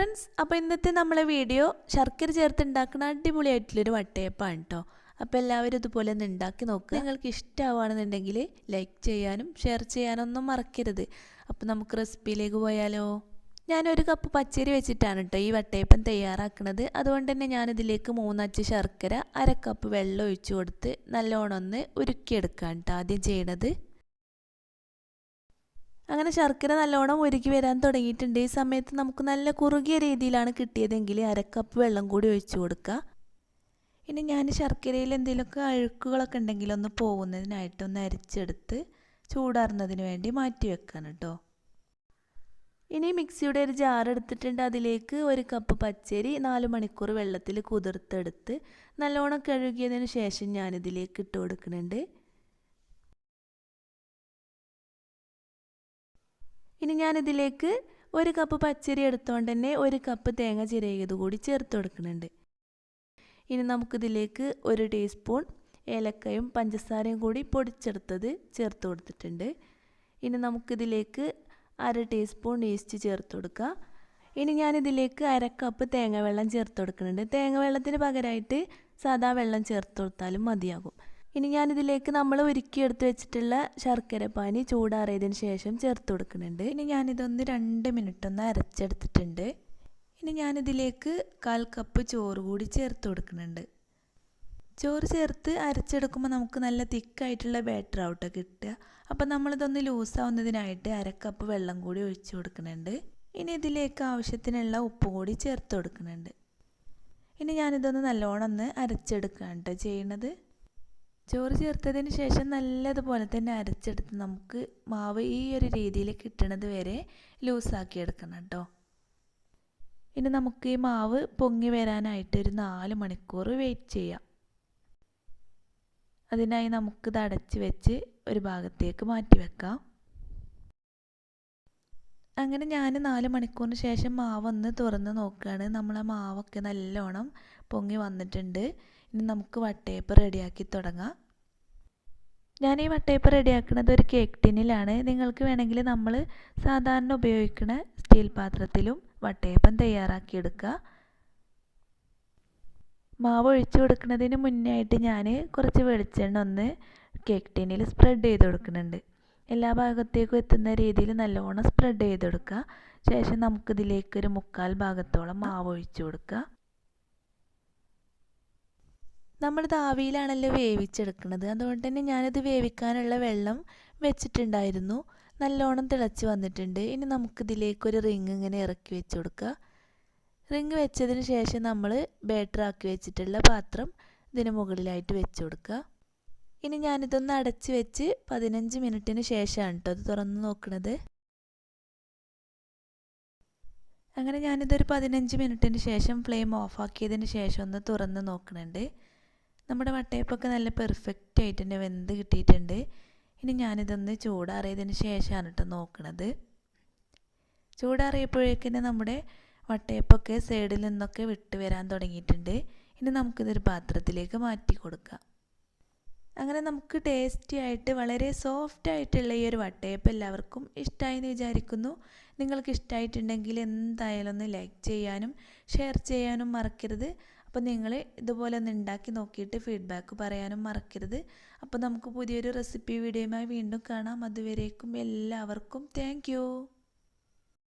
Friends, അപ്പോൾ ഇന്നത്തെ നമ്മളെ വീഡിയോ ശർക്കര ചേർത്ത് ഉണ്ടാക്കുന്ന അടിപൊളിയായിട്ടുള്ളൊരു വട്ടയപ്പമാണ് കേട്ടോ. അപ്പോൾ എല്ലാവരും ഇതുപോലെ ഒന്ന് ഉണ്ടാക്കി നോക്കുക. നിങ്ങൾക്ക് ഇഷ്ടമാവുകയാണെന്നുണ്ടെങ്കിൽ ലൈക്ക് ചെയ്യാനും ഷെയർ ചെയ്യാനൊന്നും മറക്കരുത്. അപ്പോൾ നമുക്ക് റെസിപ്പിയിലേക്ക് പോയാലോ. ഞാനൊരു കപ്പ് പച്ചരി വെച്ചിട്ടാണ് കേട്ടോ ഈ വട്ടയപ്പം തയ്യാറാക്കുന്നത്. അതുകൊണ്ട് തന്നെ ഞാനിതിലേക്ക് 3 അച്ച് ശർക്കര, 1/2 കപ്പ് വെള്ളം ഒഴിച്ചു കൊടുത്ത് നല്ലോണം ഒന്ന് ഉരുക്കിയെടുക്കുകയാണ് കേട്ടോ ആദ്യം ചെയ്യണത്. അങ്ങനെ ശർക്കര നല്ലോണം ഉരുക്കി വരാൻ തുടങ്ങിയിട്ടുണ്ട്. ഈ സമയത്ത് നമുക്ക് നല്ല കുറുകിയ രീതിയിലാണ് കിട്ടിയതെങ്കിൽ 1/2 കപ്പ് വെള്ളം കൂടി ഒഴിച്ചു കൊടുക്കുക. ഇനി ഞാൻ ശർക്കരയിൽ എന്തെങ്കിലുമൊക്കെ അഴുക്കുകളൊക്കെ ഉണ്ടെങ്കിൽ ഒന്ന് പോകുന്നതിനായിട്ട് ഒന്ന് അരിച്ചെടുത്ത് ചൂടാറുന്നതിന് വേണ്ടി മാറ്റി വെക്കണം കേട്ടോ. ഇനി മിക്സിയുടെ ഒരു ജാർ എടുത്തിട്ടുണ്ട്. അതിലേക്ക് 1 കപ്പ് പച്ചരി 4 മണിക്കൂർ വെള്ളത്തിൽ കുതിർത്തെടുത്ത് നല്ലോണം കഴുകിയതിന് ശേഷം ഞാനിതിലേക്ക് ഇട്ട് കൊടുക്കുന്നുണ്ട്. ഇനി ഞാനിതിലേക്ക് 1 കപ്പ് പച്ചരി എടുത്തുകൊണ്ട് തന്നെ 1 കപ്പ് തേങ്ങ ചിരകിയത് കൂടി ചേർത്ത് കൊടുക്കുന്നുണ്ട്. ഇനി നമുക്കിതിലേക്ക് 1 ടീസ്പൂൺ ഏലക്കയും പഞ്ചസാരയും കൂടി പൊടിച്ചെടുത്തത് ചേർത്ത് കൊടുത്തിട്ടുണ്ട്. ഇനി നമുക്കിതിലേക്ക് 1/2 ടീസ്പൂൺ ഈസ്റ്റ് ചേർത്ത് കൊടുക്കുക. ഇനി ഞാനിതിലേക്ക് 1/2 കപ്പ് തേങ്ങ വെള്ളം ചേർത്ത് കൊടുക്കുന്നുണ്ട്. തേങ്ങ വെള്ളത്തിന് പകരമായിട്ട് സാദാ വെള്ളം ചേർത്ത് കൊടുത്താലും മതിയാകും. ഇനി ഞാനിതിലേക്ക് നമ്മൾ ഉരുക്കിയെടുത്ത് വെച്ചിട്ടുള്ള ശർക്കര പാനി ചൂടാറിയതിന് ശേഷം ചേർത്ത് കൊടുക്കുന്നുണ്ട്. ഇനി ഞാനിതൊന്ന് 2 മിനിറ്റ് ഒന്ന് അരച്ചെടുത്തിട്ടുണ്ട്. ഇനി ഞാനിതിലേക്ക് 1/4 കപ്പ് ചോറ് കൂടി ചേർത്ത് കൊടുക്കുന്നുണ്ട്. ചോറ് ചേർത്ത് അരച്ചെടുക്കുമ്പോൾ നമുക്ക് നല്ല തിക്കായിട്ടുള്ള ബാറ്റർ ആവട്ടെ കിട്ടുക. അപ്പോൾ നമ്മളിതൊന്ന് ലൂസാവുന്നതിനായിട്ട് 1/2 കപ്പ് വെള്ളം കൂടി ഒഴിച്ചു കൊടുക്കുന്നുണ്ട്. ഇനി ഇതിലേക്ക് ആവശ്യത്തിനുള്ള ഉപ്പ് കൂടി ചേർത്ത് കൊടുക്കുന്നുണ്ട്. ഇനി ഞാനിതൊന്ന് നല്ലോണം ഒന്ന് അരച്ചെടുക്കുകയാണ് കേട്ടോ ചെയ്യുന്നത്. ചോറ് ചേർത്തതിന് ശേഷം നല്ലതുപോലെ തന്നെ അരച്ചെടുത്ത് നമുക്ക് മാവ് ഈ ഒരു രീതിയിൽ കിട്ടണത് വരെ ലൂസാക്കി എടുക്കണം കേട്ടോ. ഇനി നമുക്ക് ഈ മാവ് പൊങ്ങി വരാനായിട്ട് ഒരു 4 മണിക്കൂർ വെയിറ്റ് ചെയ്യാം. അതിനായി നമുക്കിത് അടച്ച് വെച്ച് ഒരു ഭാഗത്തേക്ക് മാറ്റി വെക്കാം. അങ്ങനെ ഞാൻ 4 മണിക്കൂറിന് ശേഷം മാവ് ഒന്ന് തുറന്ന് നോക്കുകയാണ്. നമ്മളെ മാവൊക്കെ നല്ലോണം പൊങ്ങി വന്നിട്ടുണ്ട്. ഇനി നമുക്ക് വട്ടയപ്പം റെഡിയാക്കി തുടങ്ങാം. ഞാൻ ഈ വട്ടയപ്പം റെഡിയാക്കുന്നത് ഒരു കേക്ക് ടിന്നിലാണ്. നിങ്ങൾക്ക് വേണമെങ്കിൽ നമ്മൾ സാധാരണ ഉപയോഗിക്കുന്ന സ്റ്റീൽ പാത്രത്തിലും വട്ടയപ്പം തയ്യാറാക്കിയെടുക്കുക. മാവ് ഒഴിച്ചു കൊടുക്കുന്നതിന് മുന്നേ ആയിട്ട് ഞാൻ കുറച്ച് വെളിച്ചെണ്ണ ഒന്ന് കേക്ക് ടിന്നിൽ സ്പ്രെഡ് ചെയ്ത് കൊടുക്കുന്നുണ്ട്. എല്ലാ ഭാഗത്തേക്കും എത്തുന്ന രീതിയിൽ നല്ലോണം സ്പ്രെഡ് ചെയ്ത് കൊടുക്കുക. ശേഷം നമുക്കിതിലേക്ക് ഒരു 1/4 ഭാഗത്തോളം മാവ് ഒഴിച്ചു കൊടുക്കുക. നമ്മളിത് ആവിയിലാണല്ലോ വേവിച്ചെടുക്കുന്നത്. അതുകൊണ്ട് തന്നെ ഞാനിത് വേവിക്കാനുള്ള വെള്ളം വെച്ചിട്ടുണ്ടായിരുന്നു. നല്ലോണം തിളച്ച് വന്നിട്ടുണ്ട്. ഇനി നമുക്കിതിലേക്കൊരു റിങ് ഇങ്ങനെ ഇറക്കി വെച്ച് കൊടുക്കുക. റിങ് വെച്ചതിന് ശേഷം നമ്മൾ ബാറ്റർ ആക്കി വെച്ചിട്ടുള്ള പാത്രം ഇതിന് മുകളിലായിട്ട് വെച്ച് കൊടുക്കുക. ഇനി ഞാനിതൊന്ന് അടച്ച് വെച്ച് 15 മിനിറ്റിന് ശേഷമാണ് കേട്ടോ അത് തുറന്ന് നോക്കുന്നത്. അങ്ങനെ ഞാനിതൊരു 15 മിനിറ്റിന് ശേഷം ഫ്ലെയിം ഓഫാക്കിയതിന് ശേഷം ഒന്ന് തുറന്ന് നോക്കുന്നുണ്ട്. നമ്മുടെ വട്ടയപ്പൊക്കെ നല്ല പെർഫെക്റ്റ് ആയിട്ട് തന്നെ വെന്ത് കിട്ടിയിട്ടുണ്ട്. ഇനി ഞാനിതൊന്ന് ചൂടാറിയതിന് ശേഷമാണ് കേട്ടോ നോക്കുന്നത്. ചൂടാറിയപ്പോഴേക്കും നമ്മുടെ വട്ടയപ്പൊക്കെ സൈഡിൽ നിന്നൊക്കെ വിട്ട് വരാൻ തുടങ്ങിയിട്ടുണ്ട്. ഇനി നമുക്കിതൊരു പാത്രത്തിലേക്ക് മാറ്റി കൊടുക്കാം. അങ്ങനെ നമുക്ക് ടേസ്റ്റി ആയിട്ട് വളരെ സോഫ്റ്റ് ആയിട്ടുള്ള ഈ ഒരു വട്ടയപ്പം എല്ലാവർക്കും ഇഷ്ടമായി എന്ന് വിചാരിക്കുന്നു. നിങ്ങൾക്ക് ഇഷ്ടമായിട്ടുണ്ടെങ്കിൽ എന്തായാലും ഒന്ന് ലൈക്ക് ചെയ്യാനും ഷെയർ ചെയ്യാനും മറക്കരുത്. അപ്പോൾ നിങ്ങൾ ഇതുപോലെ ഒന്ന് ഉണ്ടാക്കി നോക്കിയിട്ട് ഫീഡ്ബാക്ക് പറയാനും മറക്കരുത്. അപ്പോൾ നമുക്ക് പുതിയൊരു റെസിപ്പി വീഡിയോയുമായി വീണ്ടും കാണാം. അതുവരേക്കും എല്ലാവർക്കും താങ്ക് യു.